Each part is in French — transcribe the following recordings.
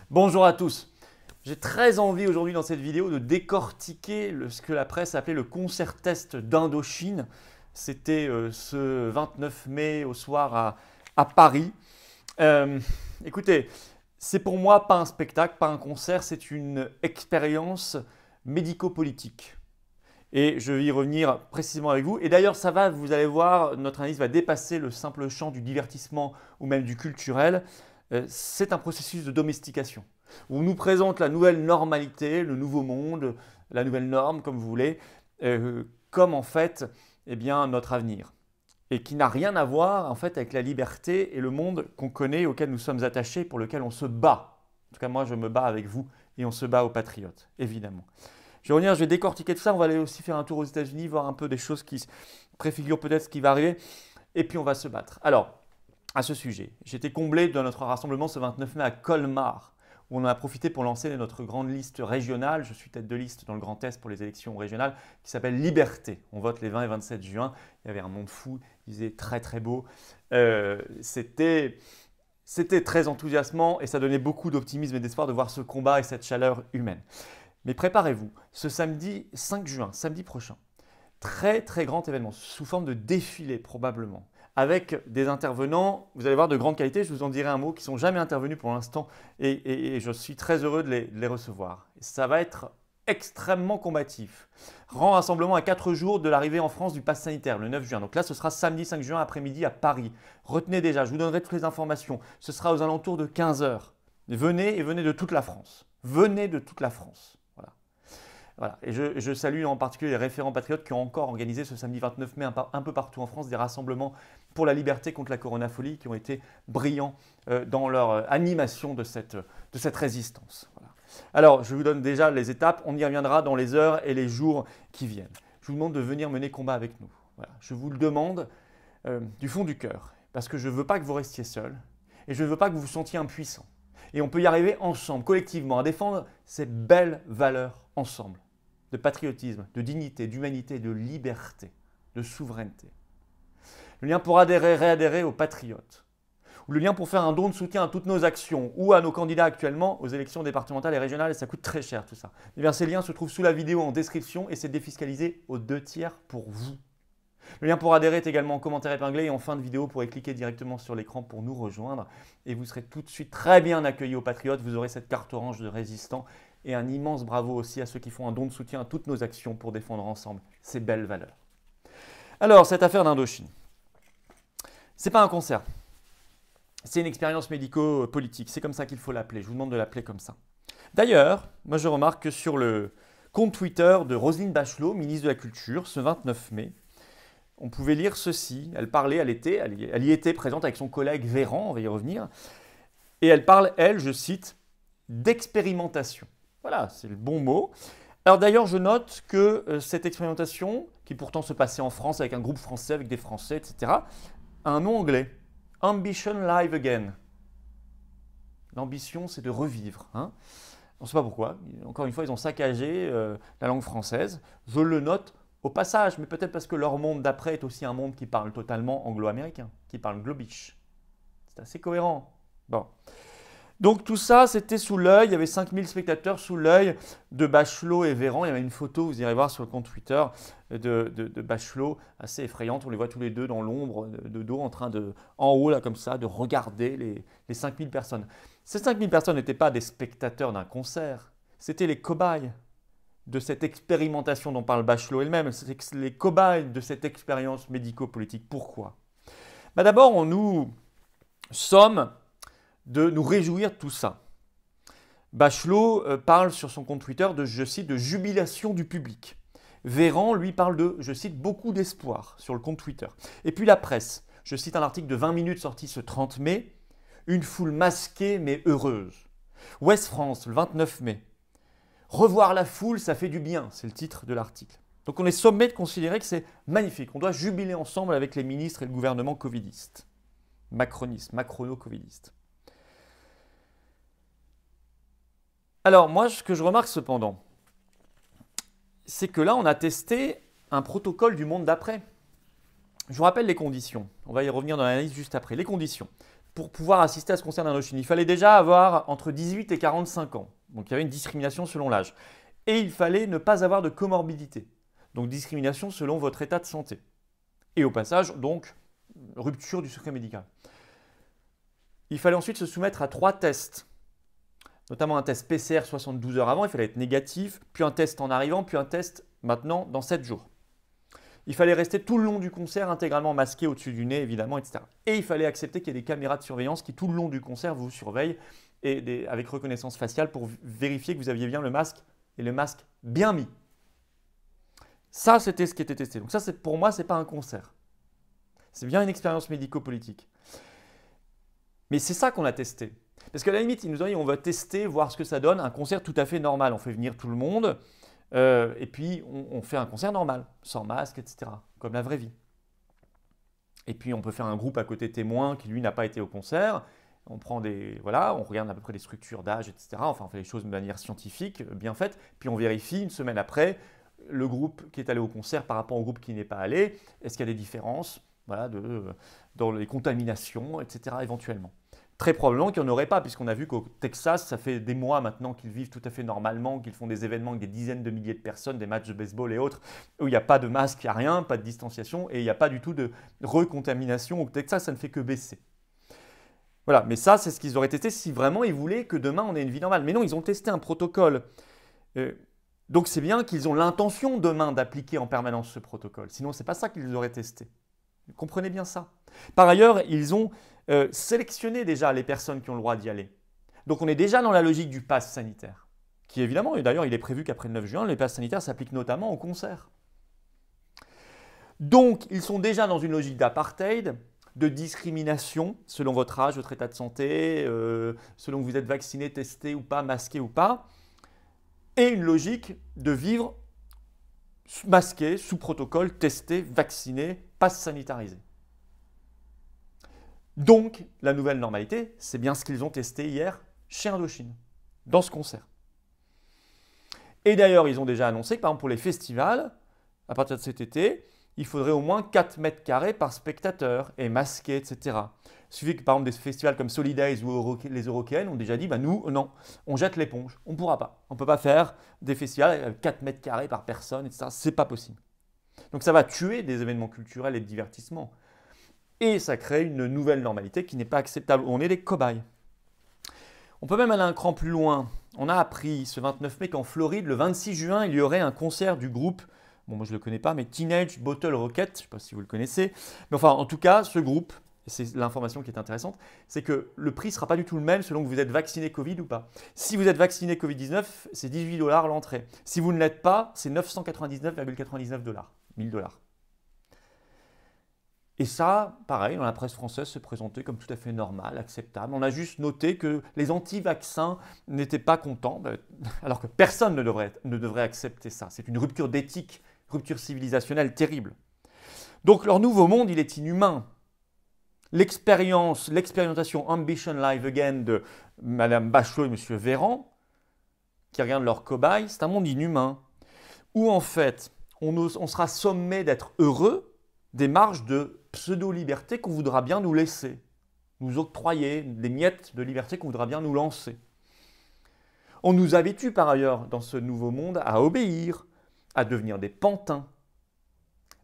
Bonjour à tous. J'ai très envie aujourd'hui dans cette vidéo de décortiquer ce que la presse appelait le concert test d'Indochine. C'était ce 29 mai au soir à Paris. Écoutez, c'est pour moi pas un spectacle, pas un concert, c'est une expérience médico-politique. Et je vais y revenir précisément avec vous. Et d'ailleurs, vous allez voir, notre analyse va dépasser le simple champ du divertissement ou même du culturel. C'est un processus de domestication. Où on nous présente la nouvelle normalité, le nouveau monde, la nouvelle norme, comme vous voulez, comme en fait notre avenir. Et qui n'a rien à voir en fait avec la liberté et le monde qu'on connaît, auquel nous sommes attachés, pour lequel on se bat. En tout cas, moi, je me bats avec vous et on se bat aux patriotes, évidemment. Je vais revenir, je vais décortiquer tout ça. On va aller aussi faire un tour aux États-Unis, voir un peu des choses qui préfigurent peut-être ce qui va arriver. Et puis, on va se battre. Alors, à ce sujet, j'étais comblé de notre rassemblement ce 29 mai à Colmar, où on en a profité pour lancer notre grande liste régionale. Je suis tête de liste dans le Grand Est pour les élections régionales, qui s'appelle Liberté. On vote les 20 et 27 juin. Il y avait un monde fou, il faisait très très beau. C'était très enthousiasmant et ça donnait beaucoup d'optimisme et d'espoir de voir ce combat et cette chaleur humaine. Mais préparez-vous, ce samedi 5 juin, samedi prochain, très très grand événement, sous forme de défilé probablement, avec des intervenants, vous allez voir, de grande qualité, je vous en dirai un mot, qui ne sont jamais intervenus pour l'instant et je suis très heureux de les recevoir. Ça va être extrêmement combatif. Grand rassemblement à 4 jours de l'arrivée en France du pass sanitaire, le 9 juin. Donc là, ce sera samedi 5 juin après-midi à Paris. Retenez déjà, je vous donnerai toutes les informations. Ce sera aux alentours de 15 heures. Venez et venez de toute la France. Venez de toute la France. Voilà. Et je salue en particulier les référents patriotes qui ont encore organisé ce samedi 29 mai un peu partout en France des rassemblements pour la liberté contre la coronafolie qui ont été brillants dans leur animation de cette résistance. Voilà. Alors, je vous donne déjà les étapes. On y reviendra dans les heures et les jours qui viennent. Je vous demande de venir mener combat avec nous. Voilà. Je vous le demande du fond du cœur parce que je ne veux pas que vous restiez seuls et je ne veux pas que vous vous sentiez impuissants. Et on peut y arriver ensemble, collectivement, à défendre ces belles valeurs ensemble. De patriotisme, de dignité, d'humanité, de liberté, de souveraineté. Le lien pour adhérer, réadhérer aux patriotes. Ou le lien pour faire un don de soutien à toutes nos actions ou à nos candidats actuellement aux élections départementales et régionales. Et ça coûte très cher tout ça. Eh bien, ces liens se trouvent sous la vidéo en description et c'est défiscalisé aux 2/3 pour vous. Le lien pour adhérer est également en commentaire épinglé et en fin de vidéo, vous pourrez cliquer directement sur l'écran pour nous rejoindre et vous serez tout de suite très bien accueillis aux patriotes. Vous aurez cette carte orange de résistant et un immense bravo aussi à ceux qui font un don de soutien à toutes nos actions pour défendre ensemble ces belles valeurs. Alors, cette affaire d'Indochine, ce n'est pas un concert, c'est une expérience médico-politique, c'est comme ça qu'il faut l'appeler, je vous demande de l'appeler comme ça. D'ailleurs, moi je remarque que sur le compte Twitter de Roselyne Bachelot, ministre de la Culture, ce 29 mai, on pouvait lire ceci, elle y était présente avec son collègue Véran, on va y revenir, et elle parle, elle, je cite, d'expérimentation. Voilà, c'est le bon mot. Alors d'ailleurs, je note que cette expérimentation, qui pourtant se passait en France avec un groupe français, avec des Français, etc., a un nom anglais. Ambition Live Again. L'ambition, c'est de revivre. Hein. On ne sait pas pourquoi. Encore une fois, ils ont saccagé la langue française. Je le note au passage, mais peut-être parce que leur monde d'après est aussi un monde qui parle totalement anglo-américain, qui parle globish. C'est assez cohérent. Bon. Donc tout ça, c'était sous l'œil, il y avait 5000 spectateurs sous l'œil de Bachelot et Véran. Il y avait une photo, vous irez voir sur le compte Twitter, de Bachelot, assez effrayante. On les voit tous les deux dans l'ombre, de dos, en haut, là, comme ça, de regarder les 5000 personnes. Ces 5000 personnes n'étaient pas des spectateurs d'un concert, c'était les cobayes de cette expérimentation dont parle Bachelot elle-même. C'est les cobayes de cette expérience médico-politique. Pourquoi ? D'abord, nous sommes de nous réjouir de tout ça. Bachelot parle sur son compte Twitter de, je cite, de jubilation du public. Véran, lui, parle de, je cite, beaucoup d'espoir sur le compte Twitter. Et puis la presse, je cite un article de 20 minutes sorti ce 30 mai, une foule masquée mais heureuse. Ouest France, le 29 mai. Revoir la foule, ça fait du bien, c'est le titre de l'article. Donc on est sommé de considérer que c'est magnifique. On doit jubiler ensemble avec les ministres et le gouvernement covidiste. Macroniste, macrono-covidiste. Alors moi, ce que je remarque cependant, c'est que là, on a testé un protocole du monde d'après. Je vous rappelle les conditions. On va y revenir dans l'analyse juste après. Les conditions. pour pouvoir assister à ce concert d'Indochine, il fallait déjà avoir entre 18 et 45 ans. Donc il y avait une discrimination selon l'âge. Et il fallait ne pas avoir de comorbidité. Donc discrimination selon votre état de santé. Et au passage, donc, rupture du secret médical. Il fallait ensuite se soumettre à 3 tests, notamment un test PCR 72 heures avant, il fallait être négatif, puis un test en arrivant, puis un test maintenant dans 7 jours. Il fallait rester tout le long du concert intégralement masqué au-dessus du nez, évidemment, etc. Et il fallait accepter qu'il y ait des caméras de surveillance qui, tout le long du concert, vous surveillent et avec reconnaissance faciale pour vérifier que vous aviez bien le masque et le masque bien mis. Ça, c'était ce qui était testé. Donc ça, pour moi, ce n'est pas un concert. C'est bien une expérience médico-politique. Mais c'est ça qu'on a testé. Parce qu'à la limite, ils nous ont dit on va tester, voir ce que ça donne, un concert tout à fait normal. On fait venir tout le monde et puis on fait un concert normal, sans masque, etc. Comme la vraie vie. Et puis on peut faire un groupe à côté témoin qui lui n'a pas été au concert. On prend voilà, on regarde à peu près les structures d'âge, etc. Enfin, on fait les choses de manière scientifique, bien faite. Puis on vérifie une semaine après le groupe qui est allé au concert par rapport au groupe qui n'est pas allé. Est-ce qu'il y a des différences, voilà, dans les contaminations, etc. éventuellement. Très probablement qu'il n'y en aurait pas, puisqu'on a vu qu'au Texas, ça fait des mois maintenant qu'ils vivent tout à fait normalement, qu'ils font des événements avec des dizaines de milliers de personnes, des matchs de baseball et autres, où il n'y a pas de masque, il n'y a rien, pas de distanciation, et il n'y a pas du tout de recontamination. Au Texas, ça ne fait que baisser. Voilà, mais ça, c'est ce qu'ils auraient testé si vraiment ils voulaient que demain, on ait une vie normale. Mais non, ils ont testé un protocole. Donc c'est bien qu'ils ont l'intention demain d'appliquer en permanence ce protocole. Sinon, ce n'est pas ça qu'ils auraient testé. Vous comprenez bien ça. Par ailleurs, ils ont sélectionné déjà les personnes qui ont le droit d'y aller. Donc on est déjà dans la logique du pass sanitaire, qui évidemment, et d'ailleurs il est prévu qu'après le 9 juin, les passes sanitaires s'appliquent notamment aux concerts. Donc ils sont déjà dans une logique d'apartheid, de discrimination selon votre âge, votre état de santé, selon que vous êtes vacciné, testé ou pas, masqué ou pas, et une logique de vivre masqué, sous protocole, testé, vacciné, passe sanitarisé. Donc, la nouvelle normalité, c'est bien ce qu'ils ont testé hier chez Indochine, dans ce concert. Et d'ailleurs, ils ont déjà annoncé que, par exemple, pour les festivals, à partir de cet été, il faudrait au moins 4 mètres carrés par spectateur et masqué, etc. Il suffit que, par exemple, des festivals comme Solidays ou les Eurocaines ont déjà dit, bah nous, non, on jette l'éponge, on ne pourra pas. On ne peut pas faire des festivals avec 4 mètres carrés par personne, etc. Ce n'est pas possible. Donc ça va tuer des événements culturels et de divertissement. Et ça crée une nouvelle normalité qui n'est pas acceptable. On est des cobayes. On peut même aller un cran plus loin. On a appris ce 29 mai qu'en Floride, le 26 juin, il y aurait un concert du groupe, bon moi je ne le connais pas, mais Teenage Bottle Rocket, je ne sais pas si vous le connaissez. Mais enfin, en tout cas, ce groupe, et c'est l'information qui est intéressante, c'est que le prix ne sera pas du tout le même selon que vous êtes vacciné Covid ou pas. Si vous êtes vacciné Covid-19, c'est 18 $ l'entrée. Si vous ne l'êtes pas, c'est 999,99 $, 1000 $. Et ça, pareil, dans la presse française, c'est présenté comme tout à fait normal, acceptable. On a juste noté que les anti-vaccins n'étaient pas contents, alors que personne ne devrait accepter ça. C'est une rupture d'éthique, rupture civilisationnelle terrible. Donc leur nouveau monde, il est inhumain. L'expérimentation Ambition Live Again de Mme Bachelot et M. Véran, qui regardent leurs cobayes, c'est un monde inhumain, où en fait, on sera sommé d'être heureux des marges de pseudo-liberté qu'on voudra bien nous laisser, nous octroyer, des miettes de liberté qu'on voudra bien nous lancer. On nous habitue par ailleurs dans ce nouveau monde à obéir, à devenir des pantins.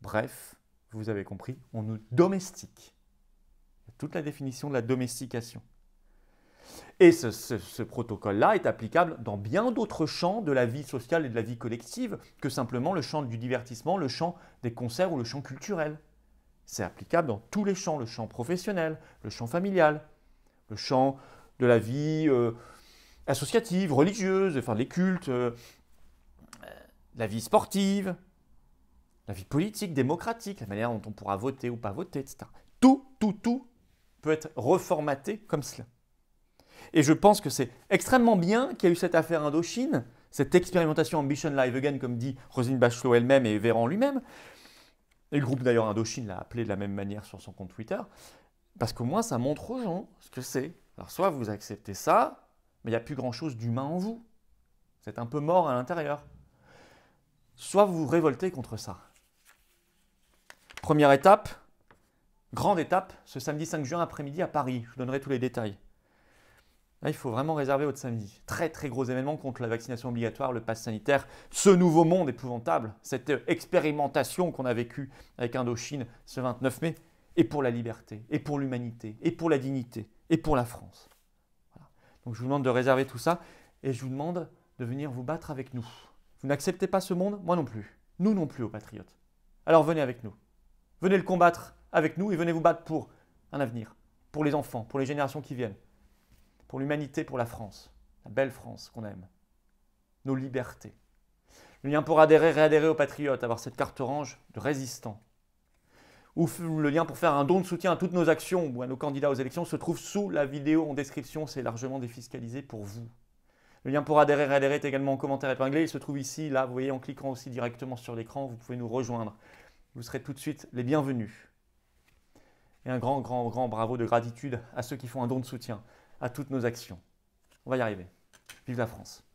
Bref, vous avez compris, on nous domestique. Toute la définition de la domestication. Et ce protocole-là est applicable dans bien d'autres champs de la vie sociale et de la vie collective que simplement le champ du divertissement, le champ des concerts ou le champ culturel. C'est applicable dans tous les champs, le champ professionnel, le champ familial, le champ de la vie associative, religieuse, enfin les cultes, la vie sportive, la vie politique, démocratique, la manière dont on pourra voter ou pas voter, etc. Tout peut être reformaté comme cela. Et je pense que c'est extrêmement bien qu'il y ait eu cette affaire Indochine, cette expérimentation Ambition Live Again, comme dit Roselyne Bachelot elle-même et Véran lui-même. Et le groupe d'ailleurs Indochine l'a appelé de la même manière sur son compte Twitter, parce qu'au moins ça montre aux gens ce que c'est. Alors soit vous acceptez ça, mais il n'y a plus grand-chose d'humain en vous. Vous êtes un peu mort à l'intérieur. Soit vous vous révoltez contre ça. Première étape, Grande étape, ce samedi 5 juin après-midi à Paris. Je vous donnerai tous les détails. Là, il faut vraiment réserver votre samedi. Très très gros événement contre la vaccination obligatoire, le pass sanitaire, ce nouveau monde épouvantable, cette expérimentation qu'on a vécue avec Indochine ce 29 mai, et pour la liberté, et pour l'humanité, et pour la dignité, et pour la France. Voilà. Donc je vous demande de réserver tout ça, et je vous demande de venir vous battre avec nous. Vous n'acceptez pas ce monde, moi non plus. Nous non plus, aux patriotes. Alors venez avec nous. Venez le combattre avec nous et venez vous battre pour un avenir, pour les enfants, pour les générations qui viennent, pour l'humanité, pour la France, la belle France qu'on aime, nos libertés. Le lien pour adhérer, réadhérer aux patriotes, avoir cette carte orange de résistant. Ou le lien pour faire un don de soutien à toutes nos actions ou à nos candidats aux élections se trouve sous la vidéo en description, c'est largement défiscalisé pour vous. Le lien pour adhérer, réadhérer est également en commentaire épinglé, il se trouve ici, là, vous voyez, en cliquant aussi directement sur l'écran, vous pouvez nous rejoindre. Vous serez tout de suite les bienvenus. Et un grand, grand, grand bravo de gratitude à ceux qui font un don de soutien à toutes nos actions. On va y arriver. Vive la France!